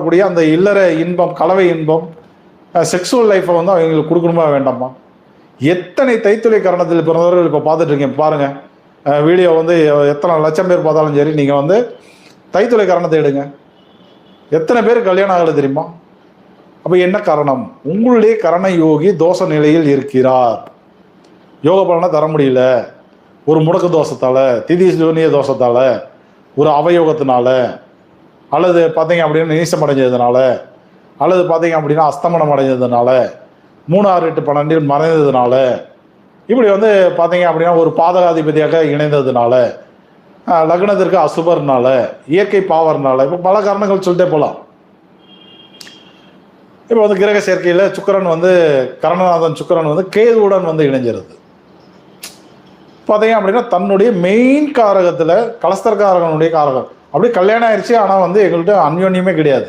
சொல்லக்கூடிய அந்த இல்லற இன்பம், கலவை இன்பம், செக்ஸுவல் லைஃப்பை வந்து அவங்களுக்கு கொடுக்கணுமா வேண்டாமா? எத்தனை தைத்துளை கரணத்தில் பிறந்தவர்கள் இப்போ பார்த்துட்டு இருக்கீங்க பாருங்க. வீடியோ வந்து எத்தனை லட்சம் பேர் பார்த்தாலும் சரி, நீங்கள் வந்து தைத்துளை கரணத்தை எடுங்க, எத்தனை பேர் கல்யாணம் ஆகலை தெரியுமா? அப்போ என்ன காரணம்? உங்களுடைய கரண யோகி தோஷ நிலையில் இருக்கிறார். யோக பலனை தர முடியல. ஒரு முடக்கு தோஷத்தால், திதி ஜூனிய தோஷத்தால், ஒரு அவயோகத்தினால, அல்லது பார்த்தீங்க அப்படின்னா நீசம் அடைஞ்சதுனால, அல்லது பார்த்தீங்க அப்படின்னா அஸ்தமனம் அடைஞ்சதுனால, 3, 6, 8, 12 மறைந்ததுனால, இப்படி வந்து பார்த்தீங்க அப்படின்னா ஒரு பாதகாதிபதியாக இணைந்ததுனால, லக்னத்திற்கு அசுபர்னால, இயற்கை பாவர்னால, இப்போ பல காரணங்கள் சொல்லிட்டே போகலாம். இப்போ வந்து கிரக சேர்க்கையில் சுக்கிரன் வந்து கரணநாதன் சுக்கிரன் வந்து கேதுவுடன் வந்து இணைஞ்சிருது. பார்த்தீங்க அப்படின்னா தன்னுடைய மெயின் காரகத்தில் கலஸ்தர் காரகனுடைய காரகம் அப்படி கல்யாணம் ஆயிடுச்சு. ஆனால் வந்து எங்கள்கிட்ட அந்யோன்யமே கிடையாது.